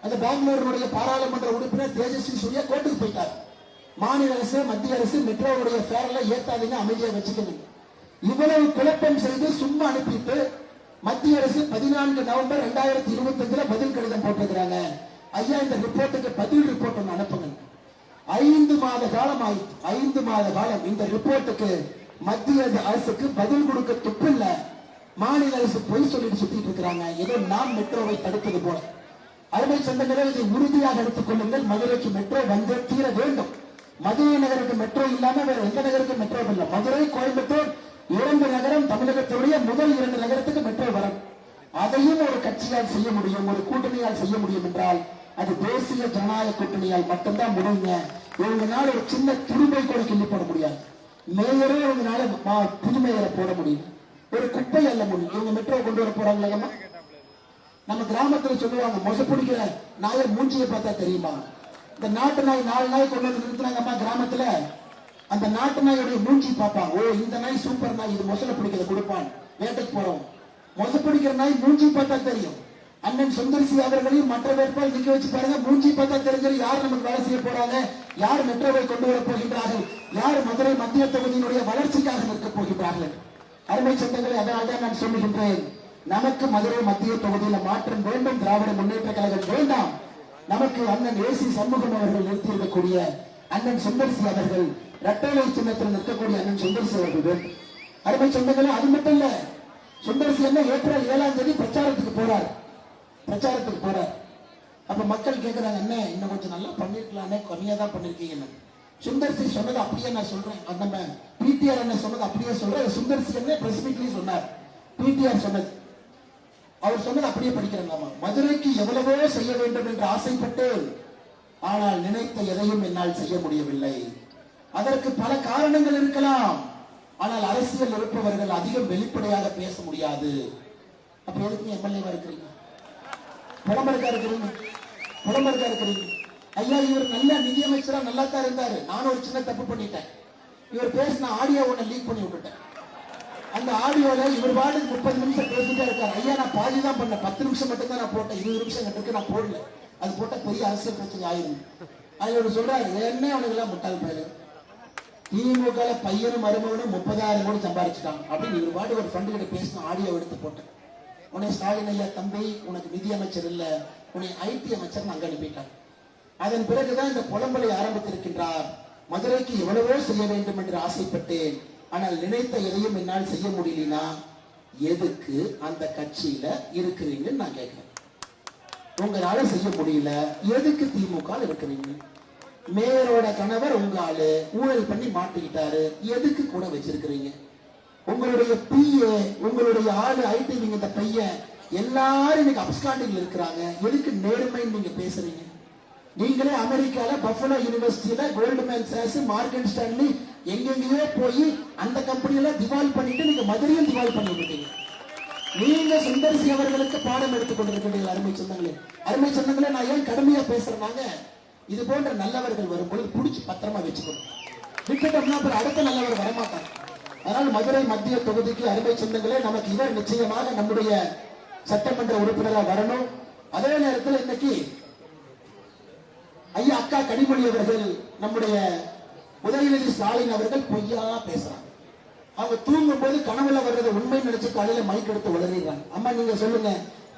அந்த பெங்களூருடைய பாராளுமன்ற உறுப்பினர் தேஜஸ்வி சூர்யா கோர்ட்டுக்கு போயிட்டார். மாநில அரசு மத்திய அரசு மெட்ரோவுடைய ஃபேர்ல ஏத்தாதீங்க, அமைதியா வச்சுக்கணும். இவ்வளவு குழப்பம் செய்து சும்மா அனுப்பிட்டு மத்திய அரசு 14 நவம்பர் 2025 பதில் கடிதம் போட்டிருக்கிறாங்க. ஐயா, இந்த ரிப்போர்ட்டுக்கு பதில் ரிப்போர்ட் ஒன்று அனுப்புங்க. 5 மாத காலம் ஆயிடுச்சு. 5 மாத காலம் இந்த ரிப்போர்ட்டுக்கு மத்திய அரசுக்கு பதில் கொடுக்க துப்பில்ல. மாநில அரசு பொய் சொல்லிட்டு சுத்திட்டு இருக்கிறாங்க, ஏதோ நாம் மெட்ரோவை தடுப்பது போல. அருமை சொந்தங்களே, இதை உறுதியாக எடுத்துக் கொள்ளுங்கள். மதுரைக்கு மெட்ரோ வந்து தீர வேண்டும். மதுரை நகருக்கு மெட்ரோ இல்லாம வேற எந்த நகருக்கு மெட்ரோ இல்லை. மதுரை, கோயம்புத்தூர் 2 நகரம் தமிழகத்துடைய முதல் 2 நகரத்துக்கு மெட்ரோ வரும். அதையும் ஒரு கட்சியால் செய்ய முடியும், ஒரு கூட்டணியால் செய்ய முடியும் என்றால் அது தேசிய ஜனநாயக கூட்டணியால் மட்டும்தான் முடியுங்க. இவங்கனால ஒரு சின்ன துருமை கூட கிள்ளி போட முடியாது. மேயரே இவங்கனால புது மேயரை போட முடியும், ஒரு குப்பை அல்ல முடியும். இவங்க மெட்ரோ கொண்டு வர போறாங்களா? நம்ம கிராமத்துல சொல்லுவாங்க, மொசப்பிடிக்கிற நாயை மூஞ்சியை பார்த்தா தெரியுமா? இந்த நாட்டு நாய் 4 நாய் கொண்டு வந்து நிறுத்தினாங்கம்மா கிராமத்துல. அந்த நாட்டு நாயோடைய மூஞ்சி பார்ப்பாங்க. ஓ, இந்த நாய் சூப்பர் நாய், இது மொசலை பிடிக்கிறத கொடுப்பான். வேட்டைக்கு போறோம், மொசை பிடிக்கிற நாய் மூஞ்சி பார்த்தா தெரியும். அண்ணன் சுந்தர்சி அவர்களையும் மற்ற வேட்பாளர் நிக்க வச்சு பாருங்க, மூஞ்சி பார்த்தா தெரிஞ்சது யார் நமக்கு வேலை செய்ய போறாங்க, யார் மெட்ரோவை கொண்டு வர போகின்றார்கள், யார் மதுரை மத்திய தொகுதியினுடைய வளர்ச்சிக்காக நிற்க போகின்றார்கள். அருமை சொந்தங்களை, அதனால்தான் நான் சொல்லுகின்றேன், நமக்கு மதுரை மத்திய தொகுதியில் மாற்றம் வேண்டும், திராவிட முன்னேற்ற கழகம் வேண்டாம். நமக்கு அண்ணன் ஏசி சண்முகம் அவர்கள் நிறுத்தியிருக்கக்கூடிய அண்ணன் சுந்தர்சி அவர்கள், இரட்டைலை சின்னத்தில் நிற்கக்கூடிய அண்ணன் சுந்தர்சி அவர்கள் வேண்டும். அருமை சொந்தங்களே, அது மட்டும் இல்ல, சுந்தர்சி என்ன ஏப்ரல் 7ஆம் தேதி பிரச்சாரத்துக்கு போறார். அப்ப மக்கள் கேட்கிறாங்க, என்ன இன்னும் கொஞ்சம் நல்லா பண்ணிருக்கலாமே, கம்மியா தான் பண்ணிருக்கீங்க. சுந்தர்சி சொன்னது அப்படியே நான் சொல்றேன். நம்ம பிடிஆர் என்ன சொன்னது அப்படியே சொல்றேன். சுந்தர்சி என்ன பிரஸ் மீட்லயும் சொன்னார். பிடிஆர் சொன்னது, அவர் சொன்னது அப்படியே படிக்கிறாங்க. மதுரைக்கு எவ்வளவோ செய்ய வேண்டும் என்று ஆசைப்பட்டேன், ஆனால் நினைத்த எதையும் என்னால் செய்ய முடியவில்லை. அதற்கு பல காரணங்கள் இருக்கலாம், ஆனால் அரசியல் இருப்பவர்கள் அதிகம் வெளிப்படையாக பேச முடியாது. அப்ப எதுக்கு எம்எல்ஏவா இருக்கிறீங்க, புலம்பருக்கா இருக்கிறீங்க? ஐயா, இவர் நல்ல நிதியமைச்சரா நல்லா தான் இருந்தாரு. நானும் ஒரு சின்ன தப்பு பண்ணிட்டேன். இவர் பேசின ஆடியோ ஒண்ணு லீக் பண்ணி விட்டுட்டேன். அந்த ஆடியோல இவர் பாட்டுக்கு 30 நிமிஷம் பேசிட்டே இருக்காரு. ஐயா, நான் பாதி தான் பண்ணேன், 10 நிமிஷம் மட்டும் தான் நான் போட்டேன், 20 நிமிஷம் கட்டுக்கு நான் போடல. அது போட்ட பெரிய அரசியல் பிரச்சனை ஆயிரும். அதுல ஒரு சொல்றாரு, என்ன அவனுக்கு எல்லாம் முட்டாள் பேரு, திமுக பையனும் மருமகனும் 30,000 கோடி சம்பாதிச்சுட்டாங்க அப்படின்னு இவர் பாட்டு ஒரு ஃப்ரெண்டு கிட்ட பேசின ஆடியோ எடுத்து போட்டேன். உன்னை ஸ்டாலின் ஐயா, தம்பி உனக்கு நிதி அமைச்சர் இல்ல, உன்னை ஐடி அமைச்சர் அங்க அனுப்பிட்டார். அதன் பிறகுதான் இந்த புலம்பலை ஆரம்பித்திருக்கின்றார். மதுரைக்கு எவ்வளவோ செய்ய வேண்டும் என்று ஆசைப்பட்டேன், ஆனால் நினைத்த எதையும் என்னால் செய்ய முடியலனா எதுக்கு அந்த கட்சியில இருக்கிறீங்கன்னு நான் கேட்கிறேன். உங்களால செய்ய முடியல, எதுக்கு திமுக இருக்கிறீங்க? மேயரோட கணவர் உங்க ஆளு ஊழல் பண்ணி மாட்டிக்கிட்டாரு, எதுக்கு கூட வச்சிருக்கிறீங்க? உங்களுடைய பிஏ, உங்களுடைய ஆளு ஐடி விங், இந்த பையன் எல்லாரும் இன்னைக்கு அப்ஸ்காண்டிங்ல இருக்கிறாங்க, எதுக்கு நேர்மைன்னு நீங்க பேசுறீங்க? நீங்களே அமெரிக்கால பஃபலோ யூனிவர்சிட்டியில கோல்ட்மேன் சாக்ஸ், மார்கன் ஸ்டான்லி எங்கெங்கயோ போய் அந்த கம்பெனியெல்லாம் திவால் பண்ணிட்டு நீங்க மதுரையும் திவால் பண்ணி விட்டீங்க. நீங்க சுந்தர்சி அவர்களுக்கு பாடம் எடுத்துக் கொண்டிருக்கிறீர்கள். அருமை சொந்தங்களே, நான் ஏன் கடுமையா பேசுறேன்னாங்க, இது போன்ற நல்லவர்கள் வரும்போது புடிச்சு பத்திரமா வச்சுக்கணும். விட்டுட்டோம்னா அப்புறம் அடுத்த நல்லவர் வரமாட்டாங்க. அதனால் மதுரை மத்திய தொகுதிக்கு அருமை சொந்தங்களே, நமக்கு இவர் நிச்சயமாக நம்முடைய சட்டமன்ற உறுப்பினராக வரணும். அதே நேரத்தில் இன்னைக்கு ஐயா அக்கா கனிமொழி அவர்கள், நம்முடைய உதயநிதி ஸ்டாலின் அவர்கள் பொய்யா பேசுறாங்க. அவங்க தூங்கும் போது கனவுல வர்றதை உண்மை நினைச்சு காலையில மைக் எடுத்து வளர்றாங்க. அம்மா நீங்க சொல்லுங்க,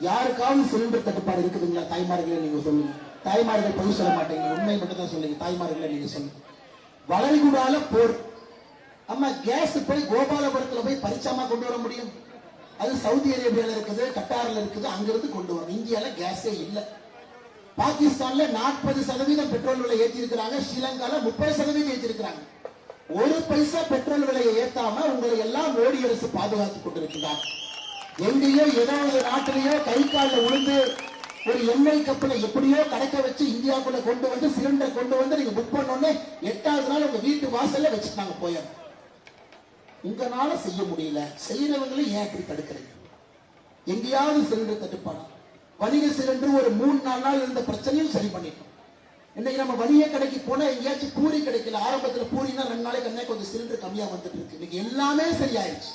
யாருக்காவது சிலிண்டர் தட்டுப்பாடு இருக்குதுங்களா? தாய்மார்களே நீங்க சொல்லுங்க. தாய்மார்கள் பொய் சொல்ல மாட்டேங்க, உண்மை மட்டும் தான் சொல்லுங்க. தாய்மார்களே நீங்க சொல்லுங்க. வளைகுடால போர், அம்மா கேஸ் போய் கோபாலபுரத்துல போய் பரிச்சாமா கொண்டு வர முடியும்? அது சவுதி அரேபியால இருக்குது, கட்டார்ல இருக்குது, அங்கிருந்து கொண்டு வரணும். இந்தியால கேஸே இல்லை. பாகிஸ்தான்ல 40% பெட்ரோல் விலை ஏற்றி இருக்கிறாங்க, ஸ்ரீலங்கால 30% ஏற்றி இருக்கிறாங்க. ஒரு பைசா பெட்ரோல் விலையை ஏத்தாம உங்களை எல்லாம் மோடி அரசு பாதுகாத்துக் கொண்டிருக்கிறார். எங்கேயோ ஏதோ ஒரு நாட்டிலேயோ கை காலில் விழுந்து ஒரு எண்ணெய் கப்பலை எப்படியோ கடக்க வச்சு இந்தியாவுக்குள்ள கொண்டு வந்து சிலிண்டர் கொண்டு வந்து நீங்க புக் பண்ணோன்னே 8வது நாள் உங்க வீட்டு வாசல்ல வச்சுட்டாங்க. போயிடும். உங்களால செய்ய முடியல, செய்யறவங்களும் ஏன் இப்படி தடுக்கிறீங்க? எங்கேயாவது சிலிண்டர் தட்டுப்பானா? வணிக சிலிண்டர் ஒரு 3-4 நாள் இருந்த பிரச்சனையும் சரி பண்ணிட்டோம். இன்னைக்கு நம்ம வணிக கடைக்கு போனா எங்கேயாச்சும் பூரி கிடைக்கல. ஆரம்பத்துல பூரினா 2 நாளைக்கு அன்னைக்கு கொஞ்சம் சிலிண்டர் கம்மியா வந்துட்டு இருக்கு. இன்னைக்கு எல்லாமே சரியாயிருச்சு.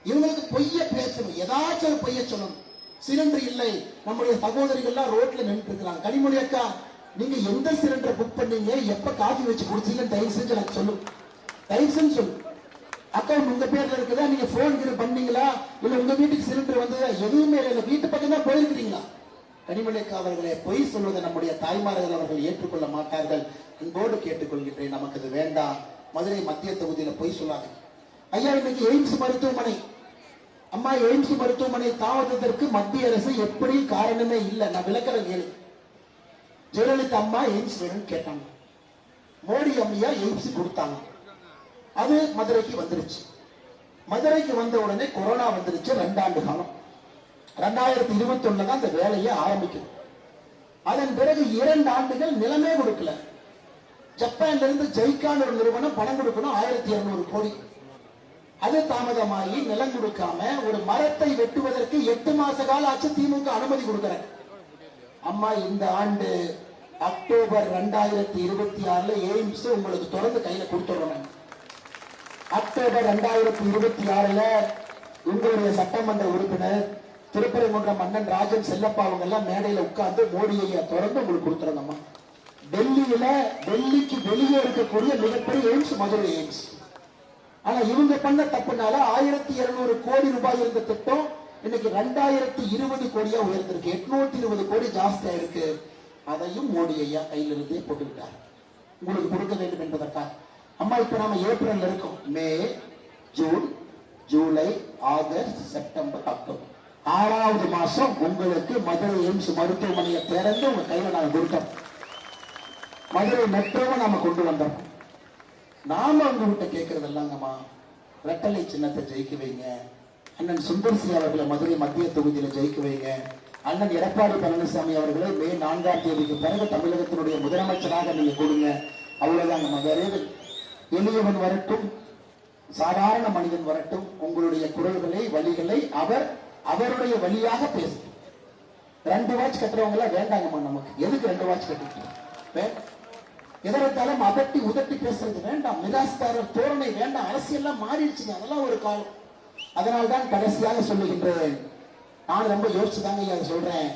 இவங்களுக்கு பொய்ய பேசணும், ஏதாச்சும் ஒரு பொய்ய சொல்லணும். சிலிண்டர் இல்லை, நம்முடைய சகோதரிகள்லாம் ரோட்ல நின்று இருக்கிறாங்க. கனிமொழி அக்கா, நீங்க எந்த சிலிண்டரை புக் பண்ணீங்க, எப்ப காஃபி வச்சு குடிச்சீங்கன்னு தயவு செஞ்சு எனக்கு சொல்லுங்க. தயவு செஞ்சு சொல்லு. அக்கௌண்ட் உங்க பேர்ல இருக்குதா? நீங்க போன் பண்ணீங்களா? இல்ல உங்க வீட்டுக்கு சிலிண்டர் வந்ததா? எதுவுமே இல்லை. வீட்டு பக்கம் தான் போயிருக்கிறீங்களா? கனிமொழி அவர்களே, பொய் சொல்வதை நம்முடைய தாய்மார்கள் அவர்கள் ஏற்றுக்கொள்ள மாட்டார்கள். அன்போடு கேட்டுக்கொள்கின்றேன், நமக்கு அது வேண்டாம். மதுரை மத்திய தொகுதியில பொய் சொல்லாங்க. ஐயா, இன்னைக்கு எய்ம்ஸ் மருத்துவமனை, அம்மா எய்ம்ஸ் மருத்துவமனை தாமதத்திற்கு மத்திய அரசு எப்படி காரணமே இல்லை. நான் விளக்கிறேன் கேளு. ஜெயலலிதா அம்மா எய்ம்ஸ் வேணும்னு கேட்டாங்க, மோடி அம்மையா எய்ம்ஸ் கொடுத்தாங்க. அது மதுரைக்கு வந்துருச்சு. மதுரைக்கு வந்த உடனே கொரோனா வந்துருச்சு. 2 ஆண்டு காலம், 2021 தான் அந்த வேலையை ஆரம்பிக்குது. அதன் பிறகு 2 ஆண்டுகள் நிலமே கொடுக்கல. ஜப்பான்ல இருந்து ஜெய்கான் ஒரு நிறுவனம் பணம் கொடுக்கணும், 1200 கோடி. அது தாமதமாகி நிலம் கொடுக்காம ஒரு மரத்தை வெட்டுவதற்கு 8 மாச கால ஆச்சு. திமுக அனுமதி கொடுக்கிற அம்மா இந்த ஆண்டு அக்டோபர் 2026 எய்ம்ஸ் உங்களுக்கு தொடர்ந்து கையில கொடுத்துடுறோம். அக்டோபர் 2026 உங்களுடைய சட்டமன்ற உறுப்பினர் திருப்பரங்குன்றம் மன்னன் ராஜன் செல்லப்பா அவங்க எல்லாம் மேடையில உட்கார்ந்து மோடியை தொடர்ந்து உங்களுக்கு கொடுத்துருங்கம்மா. டெல்லிக்கு வெளியே இருக்கக்கூடிய மிகப்பெரிய எய்ம்ஸ் மதுரை எய்ம்ஸ். ஆனா இவங்க பண்ண தப்புனால 1200 கோடி ரூபாய் இருந்த திட்டம் இன்னைக்கு 2020 கோடியா உயர்ந்திருக்கு. 820 கோடி ஜாஸ்தியா இருக்கு. அதையும் மோடி ஐயா கையில இருந்தே போட்டுக்கிட்டார், உங்களுக்கு கொடுக்க வேண்டும் என்பதற்காக. அம்மா, இப்ப நாம ஏப்ரல் இருக்கோம். May, June, July, August, September, October, 6வது மாசம் உங்களுக்கு மதுரை எய்ம்ஸ் மருத்துவமனையை திறந்து உங்க கையில நாங்க கொடுத்தோம். மதுரை மெட்ரோவை நாம கொண்டு வந்தோம். நாம உங்ககிட்ட கேட்கறது இல்லங்கம்மா, ரெட்டலை சின்னத்தை ஜெயிக்க வைங்க. அண்ணன் சுந்தர்சி அவர்களை மதுரை மத்திய தொகுதியில ஜெயிக்க வைங்க. அண்ணன் எடப்பாடி பழனிசாமி அவர்களை மே 4ஆம் தேதிக்கு பிறகு தமிழகத்தினுடைய முதலமைச்சராக நீங்க கொடுங்க. அவ்வளவுதாங்கம்மா. வேற எளியவன் வரட்டும், சாதாரண மனிதன் வரட்டும், உங்களுடைய குரல்களை வழிகளை அவருடைய வழியாக பேசும். 2 வாட்ச் கட்டுறவங்க எல்லாம் வேண்டாங்கம்மா. நமக்கு எதுக்கு 2 வாட்ச் கட்டிட்டு எதற்காலும் அதட்டி உதட்டி பேசுறது வேண்டாம். நிராஸ்தாரர் தோரணை வேண்டாம். அரசியல்லாம் மாறிடுச்சுங்க, அதெல்லாம் ஒரு காலம். அதனால்தான் கடைசியாக சொல்லுகின்றேன், நான் ரொம்ப யோசிச்சுதாங்க சொல்றேன்.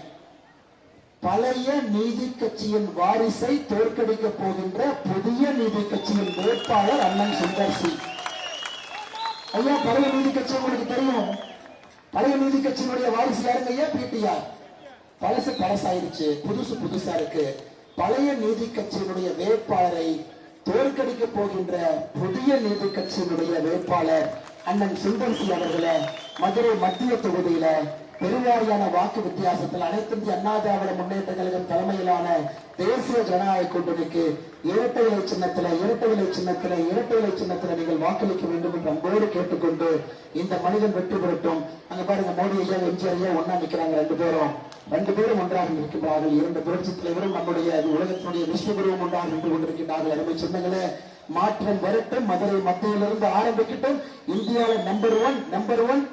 பழைய நீதி கட்சியின் வாரிசை தோற்கடிக்க போகின்ற புதிய நீதி கட்சியின் வேட்பாளர் அண்ணன் சுந்தர்சி ஐயா. பழைய நீதி கட்சி உங்களுக்கு தெரியும். பழைய நீதி கட்சியினுடைய வாரிசு யாருங்க ஐயா? பிடிஆர். பழசு பழசாயிருச்சு, புதுசு புதுசா இருக்கு. பழைய நீதி கட்சியினுடைய வேட்பாளரை தோற்கடிக்க போகின்ற புதிய நீதி கட்சியினுடைய வேட்பாளர் அண்ணன் சுந்தர்சி அவர்களை மதுரை மத்திய தொகுதியில பெருவாரியான வாக்கு வித்தியாசத்தில் அனைத்து இந்திய அண்ணா திராவிட முன்னேற்ற கழகம் தலைமையிலான தேசிய ஜனநாயக கூட்டணிக்கு இரட்டை இலை சின்னத்தில் நீங்கள் வாக்களிக்க வேண்டும் என்று அன்போடு கேட்டுக்கொண்டு இந்த மனிதன் வெற்றி பெறட்டும். அங்க பாருங்க, மோடி ஐயா, எம்ஜிஆர் ஐயா ஒன்னா நிக்கிறாங்க. 2 பேரும் ஒன்றாக இருக்கின்றார்கள். 2 புரட்சி தலைவரும் நம்முடைய உலகத்தினுடைய விஸ்வகுருவும் ஒன்றாக நின்று கொண்டிருக்கின்றார்கள். அருமை சொந்தங்களே, மாற்றம் வரட்டும். மதுரை மத்தியிலிருந்து ஆரம்பிக்கட்டும். இந்தியாவில் நம்பர் ஒன்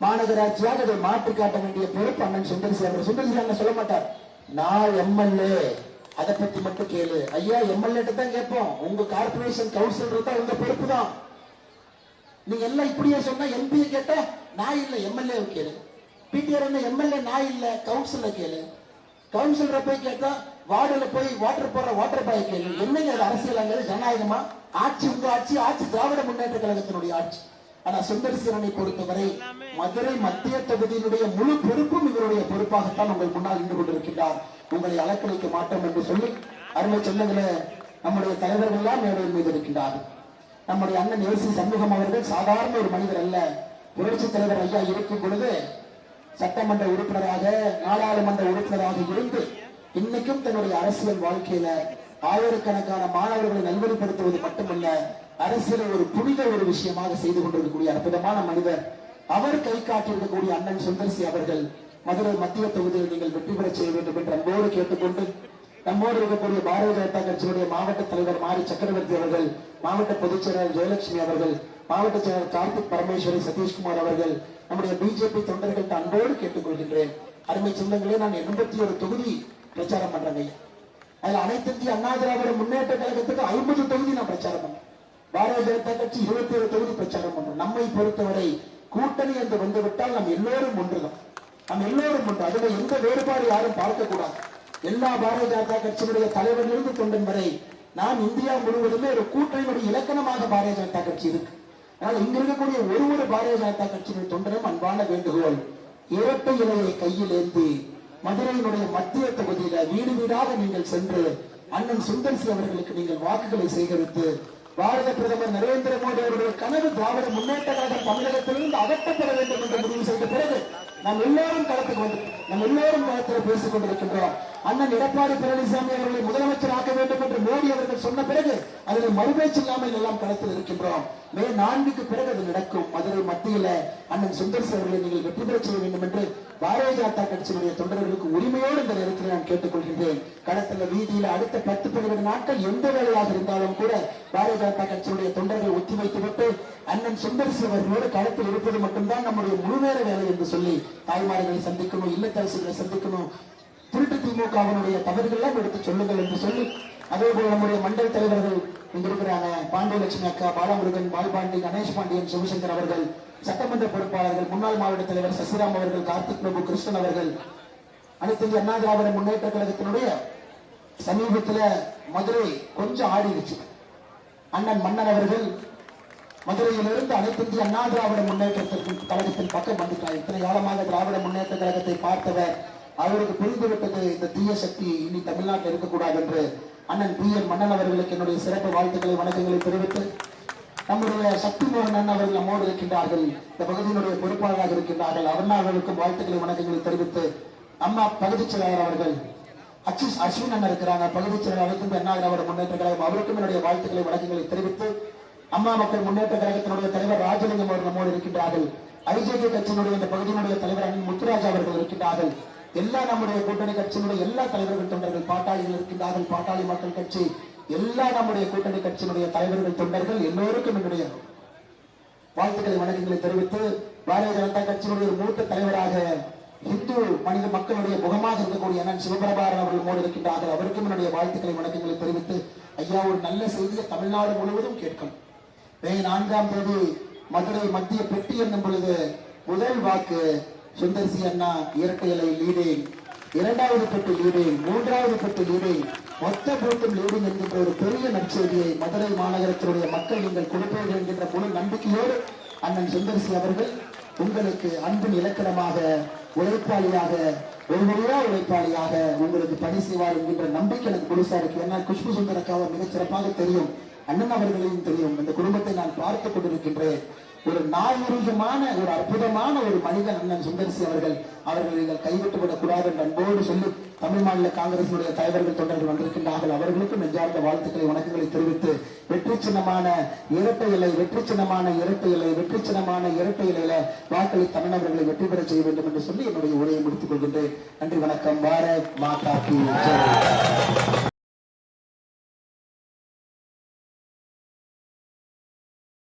மாநகராட்சியாக அதை மாற்றி காட்ட வேண்டிய பொறுப்பு அண்ணன் சுந்தர்சி அவர். சுந்தர்சி அண்ணன் சொல்ல மாட்டார், நான் எம்எல்ஏ, அதை பத்தி மட்டும் கேளு. ஐயா, எம்எல்ஏ தான் கேட்போம். உங்க கார்பரேஷன் கவுன்சிலர் தான் உங்க பொறுப்பு தான். நீங்க எல்லாம் இப்படியே சொன்னா எம்பியை கேட்ட நான் இல்ல, எம்எல்ஏ கேளு. பிடிஆர் என்ன எம்எல்ஏ நான் இல்ல, கவுன்சிலர் கேளு. கவுன்சிலரை போய் கேட்டா வார்டுல போய் வாட்டர் போடுற வாட்டர் பாய் கேளு. என்னங்க அது அரசியல்? ஜனநாயகமா? ஆட்சி உங்க ஆட்சி திராவிட முன்னேற்ற கழகத்தினுடைய ஆட்சி. ஆனா சுந்தரசீரனை பொறுத்தவரை மதுரை மத்திய தொகுதியினுடைய முழு பொறுப்பும் இவருடைய பொறுப்பாகத்தான் உங்கள் முன்னால் நின்று கொண்டிருக்கின்றார். உங்களை அலக்களிக்க மாட்டோம் என்று சொல்லி அருமை செல்லங்களே, நம்முடைய தலைவர்கள் எல்லாம் மேடையின் மீது இருக்கின்றார்கள். நம்முடைய அண்ணன் ஏசி சண்முகம் அவர்கள் சாதாரண ஒரு மனிதர் அல்ல. புரட்சித் தலைவர் ஐயா இருக்கும் பொழுது சட்டமன்ற உறுப்பினராக நாடாளுமன்ற உறுப்பினராக இருந்து இன்னைக்கும் தன்னுடைய அரசியல் வாழ்க்கையில ஆயிரக்கணக்கான மாணவர்களை நல்வழிப்படுத்துவது மட்டுமல்ல, அரசியலை ஒரு புனித ஒரு விஷயமாக செய்து கொண்டிருக்கக்கூடிய அற்புதமான மனிதர். அவர் கை காட்டியிருக்கக்கூடிய அண்ணன் சுந்தர்சி அவர்கள் மதுரை மத்திய தொகுதியில் நீங்கள் வெற்றி பெற செய்ய வேண்டும் என்று அன்போடு கேட்டுக்கொண்டு, நம்மோடு இருக்கக்கூடிய பாரதிய ஜனதா கட்சியினுடைய மாவட்ட தலைவர் மாரி சக்கரவர்த்தி அவர்கள், மாவட்ட பொதுச் செயலாளர் ஜெயலட்சுமி அவர்கள், மாவட்ட செயலாளர் கார்த்திக் பரமேஸ்வரி சதீஷ்குமார் அவர்கள், நம்முடைய பிஜேபி தொண்டர்கள் அன்போடு கேட்டுக்கொள்கின்றேன். அருமை சொந்தங்களே, நான் 81 தொகுதி பிரச்சாரம் பண்றேன். அதுல அனைத்து இந்திய அண்ணா திராவிட முன்னேற்ற கழகத்துக்கு 50 தொகுதி நான் பிரச்சாரம் பண்றேன். பாரதிய ஜனதா கட்சி 27 தொகுதி பிரச்சாரம் பண்றோம். நம்மை பொறுத்தவரை கூட்டணி என்று வந்துவிட்டால் நாம் எல்லோரும் ஒன்றுதான். நாம் எல்லோரும் ஒன்று. அதுல எந்த வேறுபாடு யாரும் பார்க்க கூடாது. எல்லா பாரதிய ஜனதா கட்சியினுடைய தலைவரிலிருந்து தொண்டன் வரை நான் இந்தியா முழுவதுமே ஒரு கூட்டணியுடைய இலக்கணமாக பாரதிய ஜனதா கட்சி இருக்கு. அதனால இங்க இருக்கக்கூடிய ஒரு பாரதிய ஜனதா கட்சியினுடைய தொண்டரும் அன்பான வேண்டுகோள், இரட்டை இலையை கையில் ஏந்தி மதுரையினுடைய மத்திய தொகுதியில வீடு வீடாக நீங்கள் சென்று அண்ணன் சுந்தர்சி அவர்களுக்கு நீங்கள் வாக்குகளை சேகரித்து பாரத பிரதமர் நரேந்திர மோடி அவருடைய கனவு திராவிட முன்னேற்ற கழகம் தமிழகத்திலிருந்து அகற்றப்பட வேண்டும் என்று முடிவு செய்த பிறகு நாம் எல்லோரும் களத்துக்கு வந்து நம்ம எல்லோரும் களத்தில் பேசிக் கொண்டிருக்கின்றோம். அண்ணன் எடப்பாடி பழனிசாமி அவர்களை முதலமைச்சர் ஆக்க வேண்டும் என்று மோடி அவர்கள் சொன்ன பிறகு அதில் மறுபேச்சு இல்லாமல் எல்லாம் களத்தில் இருக்கின்றோம். மே 4க்கு பிறகு அது நடக்கும். மதுரை மத்தியில அண்ணன் சுந்தர்சி அவர்களை நீங்கள் வெற்றி பெற செய்ய வேண்டும் என்று பாரதிய ஜனதா கட்சியினுடைய தொண்டர்களுக்கு உரிமையோடு இந்த நேரத்தில் நான் கேட்டுக்கொள்கின்றேன். களத்தில் வீதியில அடுத்த 10-12 நாட்கள் எந்த வேலையாக இருந்தாலும் கூட பாரதிய ஜனதா கட்சியினுடைய தொண்டர்கள் ஒத்திவைத்துவிட்டு அண்ணன் சுந்தர்சி அவர்களோடு களத்தில் இருப்பது மட்டும்தான் நம்முடைய முழுநேர வேலை என்று சொல்லி தாய்மார்களை சந்திக்கணும், இல்லத்தரசுகளை சந்திக்கணும், திருட்டு திமுகவினுடைய தவறுகள் எடுத்து சொல்லுங்கள் என்று சொல்லி, அதே போல நம்முடைய மண்டல் தலைவர்கள் இங்க இருக்கிறாங்க. பாண்டியலட்சுமி அக்கா, பாலமுருகன், பால்பாண்டி, கணேஷ் பாண்டியன், சிவசங்கர் அவர்கள், சட்டமன்ற பொறுப்பாளர்கள், முன்னாள் மாவட்ட தலைவர் சசிராம் அவர்கள், கார்த்திக் பிரபு, கிருஷ்ணன் அவர்கள், அனைத்து இந்திய அண்ணா திராவிட முன்னேற்ற கழகத்தினுடைய சமீபத்தில் மதுரை கொஞ்சம் ஆடிடுச்சு. அண்ணன் மன்னன் அவர்கள் மதுரையிலிருந்து அனைத்து இந்திய அண்ணா திராவிட முன்னேற்ற கழகத்தின் பக்கம் வந்துட்டார். இத்தனை காலமாக திராவிட முன்னேற்ற கழகத்தை பார்த்தவர், அவருக்கு புரிந்துவிட்டது இந்த தீய சக்தி இனி தமிழ்நாட்டில் இருக்கக்கூடாது என்று அண்ணன் பி.என். மன்னன் அவர்களுக்கு என்னுடைய சிறப்பு வாழ்த்துக்களை வணக்கங்களை தெரிவித்து, நம்முடைய சக்தி மோகன் அண்ணன் அவர்கள் நம்மோடு இருக்கின்றார்கள், இந்த பகுதியினுடைய பொறுப்பாளராக இருக்கின்றார்கள், அவர்களுக்கும் வாழ்த்துக்களை வணக்கங்களை தெரிவித்து, அம்மா பகுதிச் செயலாளர் அவர்கள் அஸ்வின் அண்ணன் இருக்கிறாங்க, பகுதிச் செயலாளர் அண்ணா திராவிட முன்னேற்ற கழகம், அவருக்கும் என்னுடைய வாழ்த்துக்களை வணக்கங்களை தெரிவித்து, அம்மா மக்கள் முன்னேற்ற கழகத்தினுடைய தலைவர் ராஜலிங்கம் அவர்கள் நம்மோடு இருக்கின்றார்கள், ஐஜேகே கட்சியினுடைய இந்த பகுதியினுடைய தலைவர் அண்ணன் முத்துராஜ் அவர்கள் இருக்கின்றார்கள், எல்லா நம்முடைய கூட்டணி கட்சியினுடைய எல்லா தலைவர்கள் தொண்டர்கள், பாட்டாளிகள் இருக்கின்றார்கள், பாட்டாளி மக்கள் கட்சி, எல்லா நம்முடைய கூட்டணி கட்சியினுடைய தலைவர்கள் தொண்டர்கள் எல்லோருக்கும் என்னுடைய வாழ்த்துக்களை வணக்கங்களை தெரிவித்து, பாரதிய ஜனதா கட்சியினுடைய மூத்த தலைவராக இந்து மனித மக்களுடைய முகமாக இருக்கக்கூடிய அண்ணன் சிவபிரபாரன் அவர்கள் மோடி இருக்கின்றார்கள், அவருக்கும் என்னுடைய வாழ்த்துக்களை வணக்கங்களை தெரிவித்து, ஐயா ஒரு நல்ல செய்தியை தமிழ்நாடு முழுவதும் கேட்கும். மே 4ஆம் தேதி மதுரை மத்திய பெட்டி என்னும் பொழுது முதல் வாக்கு சுந்தர்சி அண்ணா இரட்டை இலை லீடிங், 2வது பெட்டு லீடிங், 3வது பெட்டு லீடிங், மொத்த பூத்தும் லீடிங் என்கின்ற ஒரு பெரிய நற்செய்தியை மதுரை மாநகரத்தினுடைய மக்கள் நீங்கள் கொடுப்பீர்கள் என்கின்ற முழு நம்பிக்கையோடு அண்ணன் சுந்தர்சி அவர்கள் உங்களுக்கு அன்பின் இலக்கணமாக உழைப்பாளியாக உழைப்பாளியாக உங்களுக்கு பணி செய்வார் என்கின்ற நம்பிக்கை எனக்கு முழுசா இருக்கு. ஏன்னா குஷ்பு சுந்தரக்காவை மிகச் சிறப்பாக தெரியும், அண்ணன் அவர்களையும் தெரியும். இந்த குடும்பத்தை நான் பார்த்துக் கொண்டிருக்கின்றேன். ஒரு நாகரிகமான ஒரு அற்புதமான ஒரு மனிதன் அண்ணன் சுந்தர்சி அவர்கள். நீங்கள் கைவிட்டுவிடக் கூடாது என்று அன்போடு சொல்லி தமிழ் மாநில காங்கிரசினுடைய தலைவர்கள் தொண்டர்கள் வந்திருக்கின்றார்கள். அவர்களுக்கும் நெஞ்சார்ந்த வாழ்த்துக்களை வணக்கங்களை தெரிவித்து, வெற்றி சின்னமான இரட்டை இலை, வெற்றி சின்னமான இரட்டை இலை, வெற்றி சின்னமான இரட்டை இலையில வாக்களி தமிழர்களை வெற்றி பெற செய்ய வேண்டும் என்று சொல்லி என்னுடைய உரையை முடித்துக் கொள்கின்றேன். நன்றி, வணக்கம். பாரத் மாதா கி ஜெய்.